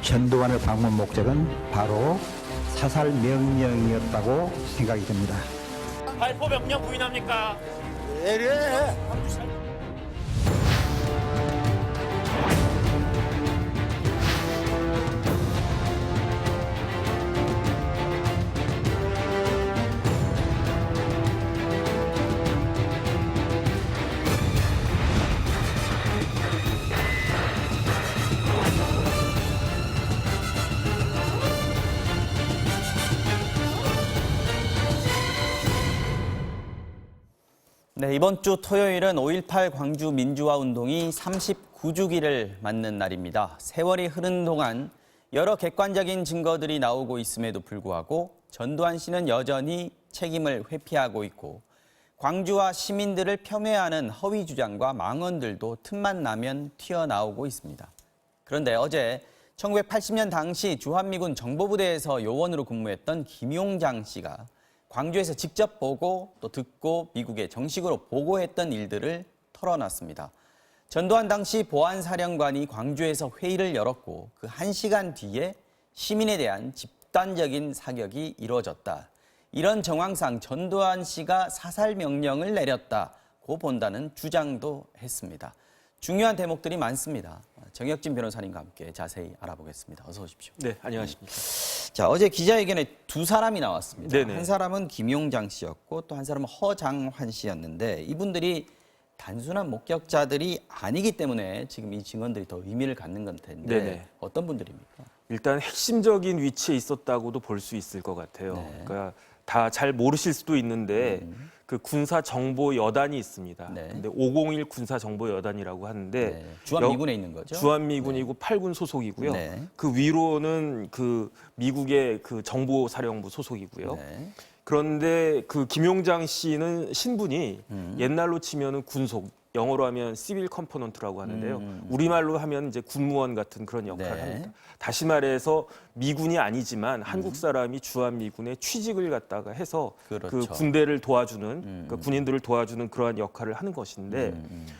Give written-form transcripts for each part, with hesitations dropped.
전두환의 방문 목적은 바로 사살 명령이었다고 생각이 듭니다. 발포 명령 부인합니까? 이래. 네, 이번 주 토요일은 5.18 광주 민주화 운동이 39주기를 맞는 날입니다. 세월이 흐른 동안 여러 객관적인 증거들이 나오고 있음에도 불구하고 전두환 씨는 여전히 책임을 회피하고 있고 광주와 시민들을 폄훼하는 허위 주장과 망언들도 틈만 나면 튀어나오고 있습니다. 그런데 어제 1980년 당시 주한미군 정보부대에서 요원으로 근무했던 김용장 씨가 광주에서 직접 보고 또 듣고 미국에 정식으로 보고했던 일들을 털어놨습니다. 전두환 당시 보안사령관이 광주에서 회의를 열었고 그 1시간 뒤에 시민에 대한 집단적인 사격이 이루어졌다. 이런 정황상 전두환 씨가 사살 명령을 내렸다고 본다는 주장도 했습니다. 중요한 대목들이 많습니다. 정혁진 변호사님과 함께 자세히 알아보겠습니다. 어서 오십시오. 네, 안녕하십니까. 자, 어제 기자회견에 두 사람이 나왔습니다. 네네. 한 사람은 김용장 씨였고 또 한 사람은 허장환 씨였는데 이분들이 단순한 목격자들이 아니기 때문에 지금 이 증언들이 더 의미를 갖는 건 텐데 네네. 어떤 분들입니까? 일단 핵심적인 위치에 있었다고도 볼 수 있을 것 같아요. 네. 그러니까 다 잘 모르실 수도 있는데 그 군사정보여단이 있습니다. 네. 근데 501 군사정보여단이라고 하는데 네. 주한미군에 있는 거죠? 주한미군이고 8군 소속이고요. 네. 그 위로는 그 미국의 그 정보사령부 소속이고요. 네. 그런데 그 김용장 씨는 신분이 옛날로 치면은 군속, 영어로 하면 시빌 컴포넌트라고 하는데요. 우리말로 하면 이제 군무원 같은 그런 역할을 네. 합니다. 다시 말해서 미군이 아니지만 한국 사람이 주한미군에 취직을 갖다가 해서 그렇죠. 그 군대를 도와주는 그 군인들을 도와주는 그러한 역할을 하는 것인데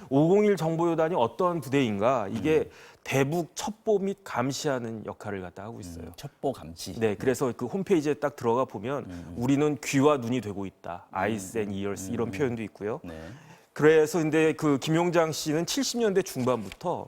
501 정보요단이 어떤 부대인가 이게 대북 첩보 및 감시하는 역할을 갖다 하고 있어요. 첩보 감시. 네, 그래서 그 홈페이지에 딱 들어가 보면 우리는 귀와 눈이 되고 있다. eyes and ears 이런 표현도 있고요. 네. 그래서 근데 그 김용장 씨는 70년대 중반부터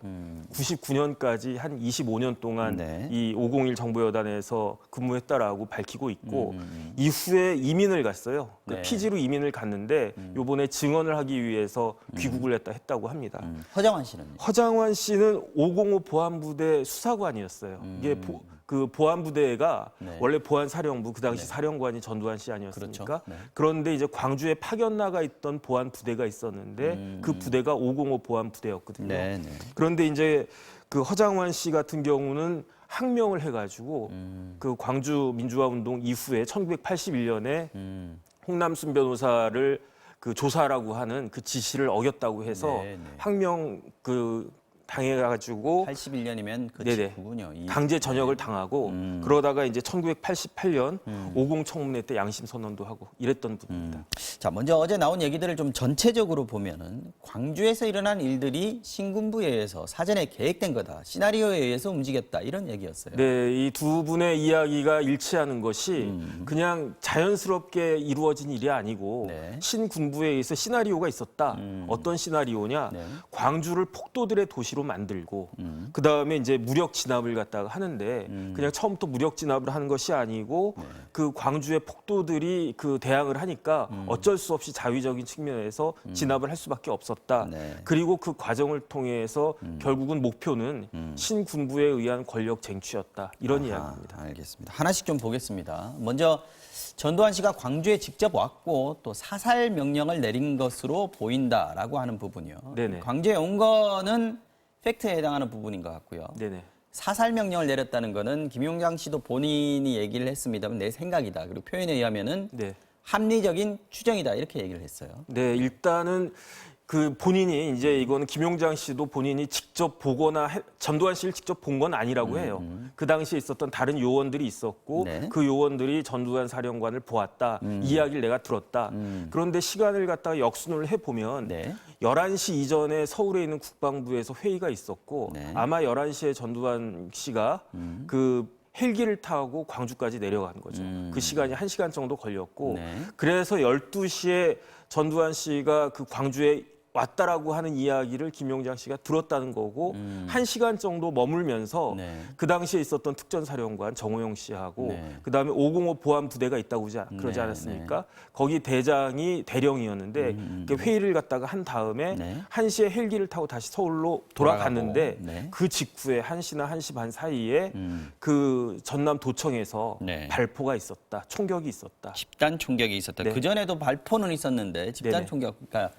99년까지 한 25년 동안 네. 이 501 정보여단에서 근무했다라고 밝히고 있고 이후에 이민을 갔어요. 그 네. 피지로 이민을 갔는데 요번에 증언을 하기 위해서 귀국을 했다고 합니다. 허장환 씨는요? 허장환 씨는 505 보안부대 수사관이었어요. 이게 그 보안부대가 네. 원래 보안사령부 그 당시 사령관이 전두환 씨 아니었습니까? 그렇죠. 네. 그런데 이제 광주에 파견 나가 있던 보안부대가 있었는데 그 부대가 505 보안부대였거든요. 네, 네. 그런데 이제 그 허장환 씨 같은 경우는 항명을 해가지고 그 광주 민주화 운동 이후에 1981년에 홍남순 변호사를 그 조사라고 하는 그 지시를 어겼다고 해서 네, 네. 항명 그 당해가지고 81년이면 그 네네. 직후군요. 강제 전역을 당하고 그러다가 이제 1988년 50 청문회 때 양심 선언도 하고 이랬던 분입니다. 자, 먼저 어제 나온 얘기들을 좀 전체적으로 보면은 광주에서 일어난 일들이 신군부에 의해서 사전에 계획된 거다. 시나리오에 의해서 움직였다. 이런 얘기였어요. 네, 이 두 분의 이야기가 일치하는 것이 그냥 자연스럽게 이루어진 일이 아니고 네. 신군부에 의해서 시나리오가 있었다. 어떤 시나리오냐? 네. 광주를 폭도들의 도시로 만들고 그 다음에 이제 무력 진압을 갖다가 하는데 그냥 처음부터 무력 진압을 하는 것이 아니고 그 광주의 폭도들이 그 대항을 하니까 어쩔 수 없이 자위적인 측면에서 진압을 할 수밖에 없었다. 네. 그리고 그 과정을 통해서 결국은 목표는 신군부에 의한 권력 쟁취였다. 이런 이야기입니다. 알겠습니다. 하나씩 좀 보겠습니다. 먼저 전두환 씨가 광주에 직접 왔고 또 사살 명령을 내린 것으로 보인다라고 하는 부분이요. 네네. 광주에 온 거는 팩트에 해당하는 부분인 것 같고요. 네네. 사살 명령을 내렸다는 거는 김용장 씨도 본인이 얘기를 했습니다만 내 생각이다. 그리고 표현에 의하면은 네. 합리적인 추정이다. 이렇게 얘기를 했어요. 네, 일단은 그 본인이 이제 이거는 김용장 씨도 본인이 직접 보거나 전두환 씨를 직접 본 건 아니라고 해요. 그 당시에 있었던 다른 요원들이 있었고 네. 그 요원들이 전두환 사령관을 보았다. 이야기를 내가 들었다. 그런데 시간을 갖다가 역순을 해보면 네. 11시 이전에 서울에 있는 국방부에서 회의가 있었고 네. 아마 11시에 전두환 씨가 그 헬기를 타고 광주까지 내려간 거죠. 그 시간이 1시간 정도 걸렸고 네. 그래서 12시에 전두환 씨가 그 광주에 왔다라고 하는 이야기를 김용장 씨가 들었다는 거고 1시간 정도 머물면서 네. 그 당시에 있었던 특전사령관 정호영 씨하고 네. 그다음에 505 보안 부대가 있다고 그러지 네, 않았습니까? 거기 대장이 대령이었는데 그 회의를 갖다가 한 다음에 네. 1시에 헬기를 타고 다시 서울로 돌아갔는데 돌아가고, 네. 그 직후에 1시나 1시 반 사이에 그 전남 도청에서 네. 발포가 있었다. 총격이 있었다. 집단 총격이 있었다. 네. 그 전에도 발포는 있었는데 집단 네네. 총격. 그러니까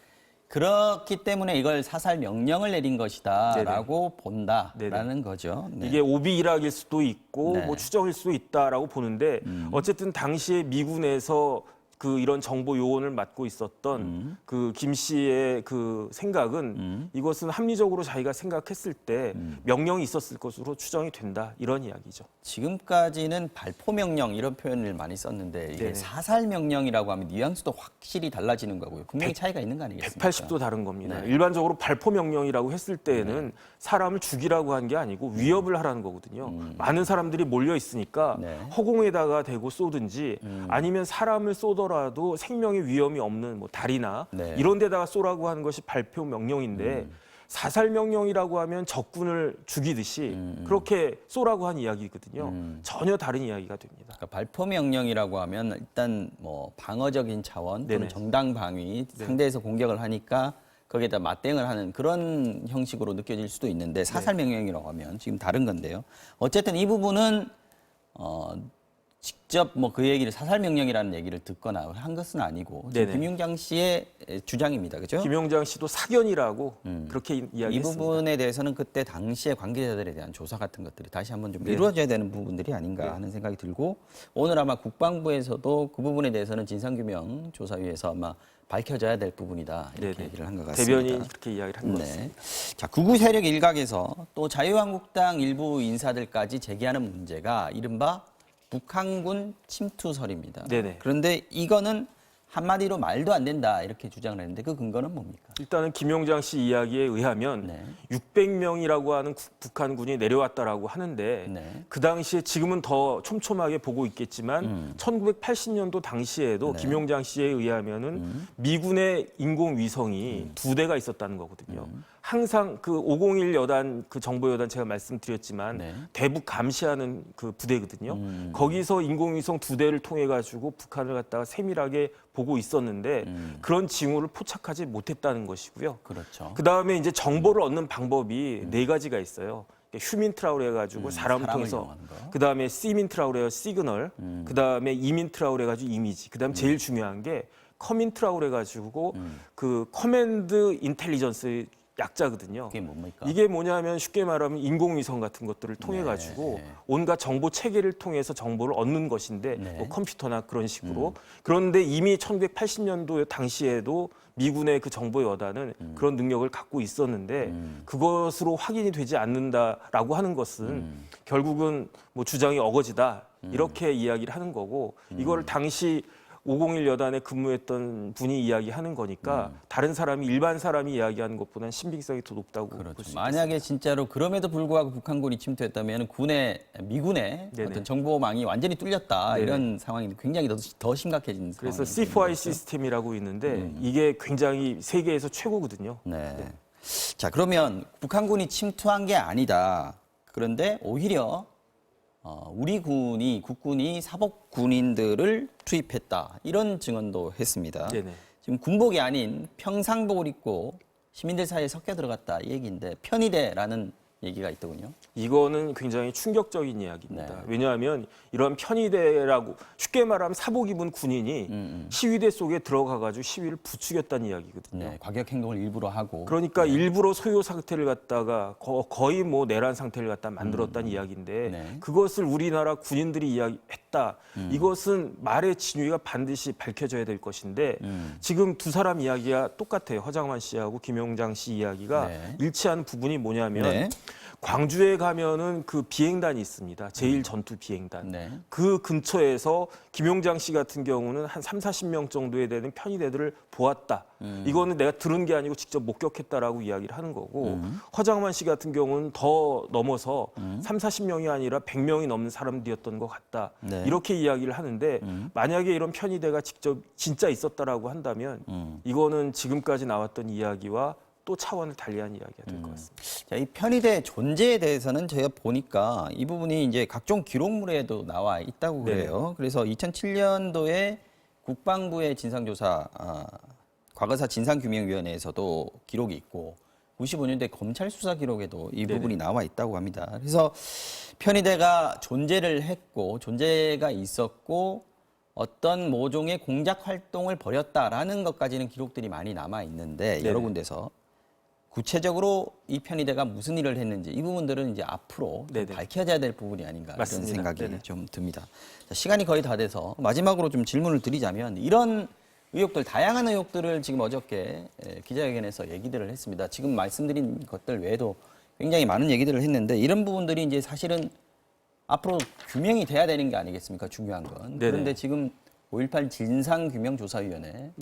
그렇기 때문에 이걸 사살 명령을 내린 것이다라고 본다라는 거죠. 네. 이게 오비 일학일 수도 있고 네. 뭐 추정일 수도 있다라고 보는데 어쨌든 당시에 미군에서 그 이런 정보 요원을 맡고 있었던 그 김 씨의 그 생각은 이것은 합리적으로 자기가 생각했을 때 명령이 있었을 것으로 추정이 된다 이런 이야기죠. 지금까지는 발포 명령 이런 표현을 많이 썼는데 이게 네네. 사살 명령이라고 하면 뉘앙스도 확실히 달라지는 거고요. 분명히 차이가 있는 거 아니겠습니까? 180도 다른 겁니다. 네. 일반적으로 발포 명령이라고 했을 때에는 사람을 죽이라고 한 게 아니고 위협을 하라는 거거든요. 많은 사람들이 몰려 있으니까 네. 허공에다가 대고 쏘든지 아니면 사람을 쏘더라도 생명의 위험이 없는 뭐 다리나 네. 이런 데다가 쏘라고 하는 것이 발포 명령인데 사살 명령이라고 하면 적군을 죽이듯이 그렇게 쏘라고 한 이야기거든요. 전혀 다른 이야기가 됩니다. 그러니까 발포 명령이라고 하면 일단 뭐 방어적인 차원 또는 네네. 정당 방위 상대에서 공격을 하니까 거기에다 맞대응을 하는 그런 형식으로 느껴질 수도 있는데 사살 명령이라고 하면 지금 다른 건데요. 어쨌든 이 부분은 직접 뭐 그 얘기를 사살 명령이라는 얘기를 듣거나 한 것은 아니고 지금 네네. 김용장 씨의 주장입니다. 그죠? 김용장 씨도 사견이라고 그렇게 이 이야기했습니다. 부분에 대해서는 그때 당시의 관계자들에 대한 조사 같은 것들이 다시 한번 좀 이루어져야 되는 부분들이 아닌가 하는 생각이 들고 오늘 아마 국방부에서도 그 부분에 대해서는 진상규명 조사위에서 아마 밝혀져야 될 부분이다 이렇게 네네. 얘기를 한 것 같습니다. 대변인이 그렇게 이야기를 한 것 같습니다. 자, 극우 세력 일각에서 또 자유한국당 일부 인사들까지 제기하는 문제가 이른바 북한군 침투설입니다. 네네. 그런데 이거는 한마디로 말도 안 된다 이렇게 주장을 했는데 그 근거는 뭡니까? 일단은 김용장 씨 이야기에 의하면 네. 600명이라고 하는 북한군이 내려왔다라고 하는데 네. 그 당시에 지금은 더 촘촘하게 보고 있겠지만 1980년도 당시에도 네. 김용장 씨에 의하면은 미군의 인공위성이 2대가 있었다는 거거든요. 항상 그 501 여단 그 정보 여단 제가 말씀드렸지만 네. 대북 감시하는 그 부대거든요. 거기서 인공위성 2대를 통해 가지고 북한을 갖다가 세밀하게 보고 있었는데 그런 징후를 포착하지 못했다는 것이고요. 그렇죠. 그 다음에 이제 정보를 얻는 방법이 네 가지가 있어요. 휴민트라고 해가지고 사람을 통해서, 이용하는 거. 그 다음에 시민트라고 해요 시그널, 그 다음에 이민트라고 해가지고 이미지, 그 다음 제일 중요한 게 커민트라고 해가지고 그 커맨드 인텔리전스 약자거든요. 그게 뭡니까? 이게 뭐냐면 쉽게 말하면 인공위성 같은 것들을 통해 가지고 온갖 정보 체계를 통해서 정보를 얻는 것인데 네. 뭐 컴퓨터나 그런 식으로 그런데 이미 1980년도 당시에도 미군의 그 정보 여단은 그런 능력을 갖고 있었는데 그것으로 확인이 되지 않는다라고 하는 것은 결국은 뭐 주장이 어거지다 이렇게 이야기를 하는 거고 이거를 당시 501 여단에 근무했던 분이 이야기하는 거니까 다른 사람이 일반 사람이 이야기하는 것보다는 신빙성이 더 높다고 볼 수 그렇죠. 있습니다. 만약에 진짜로 그럼에도 불구하고 북한군이 침투했다면 미군의 네네. 어떤 정보망이 완전히 뚫렸다 네네. 이런 상황이 굉장히 더 심각해지는 그래서 상황이 C4I 되는 거죠. 시스템이라고 있는데 이게 굉장히 세계에서 최고거든요. 네. 자, 그러면 북한군이 침투한 게 아니다. 그런데 오히려 우리 국군이 사복 군인들을 투입했다. 이런 증언도 했습니다. 네네. 지금 군복이 아닌 평상복을 입고 시민들 사이에 섞여 들어갔다 이 얘기인데 편의대라는 얘기가 있더군요. 이거는 굉장히 충격적인 이야기입니다. 네. 왜냐하면 이런 편의대라고 쉽게 말하면 사복 입은 군인이 시위대 속에 들어가가지고 시위를 부추겼다는 이야기거든요. 네, 과격 행동을 일부러 하고. 그러니까 일부러 소요 상태를 갖다가 거의 뭐 내란 상태를 갖다 만들었다는 이야기인데 네. 그것을 우리나라 군인들이 이야기했다. 했다. 이것은 말의 진위가 반드시 밝혀져야 될 것인데 지금 두 사람 이야기가 똑같아요. 허장만 씨하고 김용장 씨 이야기가 네. 일치하는 부분이 뭐냐면 네. 광주에 가면은 그 비행단이 있습니다. 제1전투 비행단. 네. 그 근처에서 김용장 씨 같은 경우는 한 3, 40명 정도에 되는 편의대들을 보았다. 이거는 내가 들은 게 아니고 직접 목격했다라고 이야기를 하는 거고 허장만 씨 같은 경우는 더 넘어서 3, 40명이 아니라 100명이 넘는 사람들이었던 것 같다. 네. 이렇게 이야기를 하는데 만약에 이런 편의대가 직접 진짜 있었다라고 한다면 이거는 지금까지 나왔던 이야기와 또 차원을 달리한 이야기가 될 것 같습니다. 자, 이 편의대 존재에 대해서는 제가 보니까 이 부분이 이제 각종 기록물에도 나와 있다고 그래요. 그래서 2007년도에 국방부의 진상조사, 과거사 진상규명위원회에서도 기록이 있고 95년도에 검찰 수사 기록에도 이 부분이 나와 있다고 합니다. 그래서 편의대가 존재를 했고 존재가 있었고 어떤 모종의 공작 활동을 벌였다라는 것까지는 기록들이 많이 남아 있는데 여러 군데서 구체적으로 이 편의대가 무슨 일을 했는지 이 부분들은 이제 앞으로 좀 밝혀져야 될 부분이 아닌가 맞습니다. 이런 생각이 좀 듭니다. 자, 시간이 거의 다 돼서 마지막으로 좀 질문을 드리자면 이런 의혹들, 다양한 의혹들을 지금 어저께 기자회견에서 얘기들을 했습니다. 지금 말씀드린 것들 외에도 굉장히 많은 얘기들을 했는데 이런 부분들이 이제 사실은 앞으로 규명이 돼야 되는 게 아니겠습니까? 중요한 건. 그런데 지금 5.18 진상규명조사위원회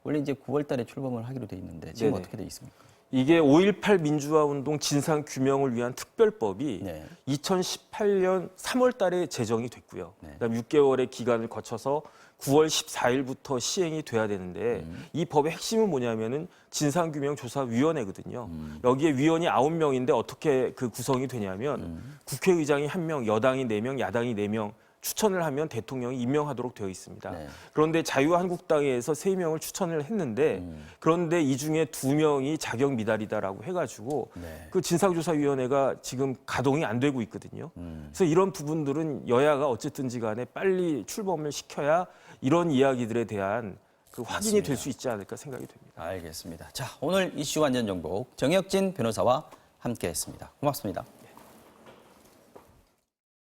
원래 이제 9월 달에 출범을 하기로 돼 있는데 지금 어떻게 돼 있습니까? 이게 5.18 민주화운동 진상규명을 위한 특별법이 2018년 3월 달에 제정이 됐고요. 그다음 6개월의 기간을 거쳐서 9월 14일부터 시행이 돼야 되는데 이 법의 핵심은 뭐냐면은 진상규명조사위원회거든요. 여기에 위원이 9명인데 어떻게 그 구성이 되냐면 국회의장이 1명, 여당이 4명, 야당이 4명 추천을 하면 대통령이 임명하도록 되어 있습니다. 그런데 자유한국당에서 3명을 추천을 했는데 그런데 이 중에 2명이 자격 미달이다라고 해가지고 그 진상조사위원회가 지금 가동이 안 되고 있거든요. 그래서 이런 부분들은 여야가 어쨌든지 간에 빨리 출범을 시켜야 이런 이야기들에 대한 그 확인이 될 수 있지 않을까 생각이 됩니다. 알겠습니다. 자, 오늘 이슈 완전 정복 정혁진 변호사와 함께했습니다. 고맙습니다.